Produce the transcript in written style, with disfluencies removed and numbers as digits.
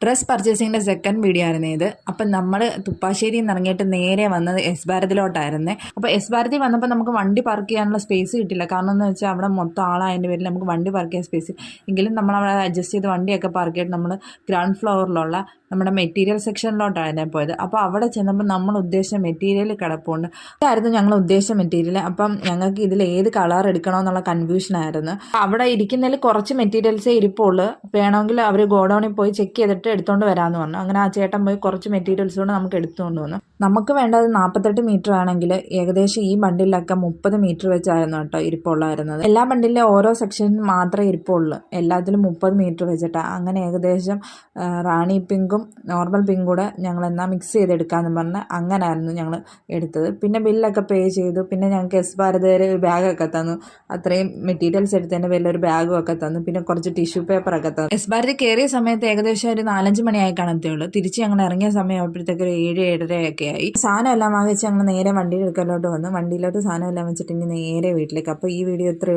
Dress പർച്ചേസിങ്ങിൻ്റെ second video ആയിരുന്നു ഇത്. അപ്പം നമ്മൾ തുപ്പാശ്ശേരിയിൽ നിന്ന് ഇറങ്ങിയിട്ട് നേരെ വന്നത് എസ് ഭാരതിലോട്ടായിരുന്നേ. അപ്പോൾ എസ് ഭാരതി വന്നപ്പോൾ നമുക്ക് വണ്ടി പാർക്ക് ചെയ്യാനുള്ള സ്പേസ് കിട്ടില്ല. കാരണം എന്ന് വെച്ചാൽ അവിടെ മൊത്തം ആളായതിൻ്റെ പേരിൽ നമുക്ക് വണ്ടി പാർക്ക് ചെയ്യാൻ സ്പേസ് എങ്കിലും നമ്മൾ അവിടെ അഡ്ജസ്റ്റ് ചെയ്ത് വണ്ടിയൊക്കെ പാർക്ക് ചെയ്തിട്ട് നമ്മൾ ഗ്രൗണ്ട് ഫ്ലോറിലുള്ള നമ്മുടെ മെറ്റീരിയൽ സെക്ഷനിലോട്ടാണ് പോയത്. അപ്പോൾ അവിടെ ചെന്നപ്പോൾ നമ്മൾ ഉദ്ദേശിച്ച മെറ്റീരിയൽ കിടപ്പുണ്ട്. ഇതായിരുന്നു ഞങ്ങൾ ഉദ്ദേശിച്ച മെറ്റീരിയൽ. അപ്പം ഞങ്ങൾക്ക് ഇതിൽ ഏത് കളർ എടുക്കണമെന്നുള്ള കൺഫ്യൂഷനായിരുന്നു. അവിടെ ഇരിക്കുന്നതിൽ കുറച്ച് മെറ്റീരിയൽസേ ഇരിപ്പുള്ളൂ. വേണമെങ്കിൽ അവർ ഗോഡൗണിൽ പോയി ചെക്ക് ചെയ്തിട്ട് എടുത്തുകൊണ്ട് വരാമെന്ന് പറഞ്ഞു. അങ്ങനെ ആ ചേട്ടൻ പോയി കുറച്ച് മെറ്റീരിയൽസ് കൊണ്ട് നമുക്ക് എടുത്തുകൊണ്ട് വന്നു. നമുക്ക് വേണ്ടത് 48 മീറ്റർ ആണെങ്കിൽ ഏകദേശം ഈ ബണ്ടിലൊക്കെ 30 മീറ്റർ വെച്ചായിരുന്നു കേട്ടോ ഇരിപ്പുള്ളായിരുന്നത്. എല്ലാ ബണ്ടിലും ഓരോ സെക്ഷനിൽ മാത്രമേ ഇരിപ്പുള്ളൂ. എല്ലാത്തിലും 30 മീറ്റർ വെച്ചിട്ടാണ്. അങ്ങനെ ഏകദേശം റാണി പിങ്കും നോർമൽ പിങ്കും കൂടെ ഞങ്ങൾ എന്നാൽ മിക്സ് ചെയ്തെടുക്കാമെന്ന് പറഞ്ഞ് അങ്ങനെയായിരുന്നു ഞങ്ങൾ എടുത്തത്. പിന്നെ ബില്ലൊക്കെ പേ ചെയ്തു. പിന്നെ ഞങ്ങൾക്ക് എസ് ഭാരതിയിൽ ഒരു ബാഗൊക്കെ തന്നു. അത്രയും മെറ്റീരിയൽസ് എടുത്തതിൻ്റെ വലിയൊരു ബാഗും ഒക്കെ തന്നു. പിന്നെ കുറച്ച് ടിഷ്യൂ പേപ്പറൊക്കെ തന്നു. എസ് ഭാരതി കയറിയ സമയത്ത് ഏകദേശം ഒരു 4-5 മണിയായി കാണത്തേയുള്ളൂ. തിരിച്ച് ഞങ്ങൾ ഇറങ്ങിയ സമയമായപ്പോഴത്തേക്ക് ഒരു 7-7:30 ആയി. സാധനം എല്ലാം വാങ്ങിച്ച് ഞങ്ങൾ നേരെ വണ്ടിയിൽ എടുക്കലോട്ട് വന്നു. വണ്ടിയിലോട്ട് സാധനം എല്ലാം വെച്ചിട്ട് ഇനി നേരെ വീട്ടിലേക്ക്. അപ്പോൾ ഈ വീഡിയോ ഇത്രയും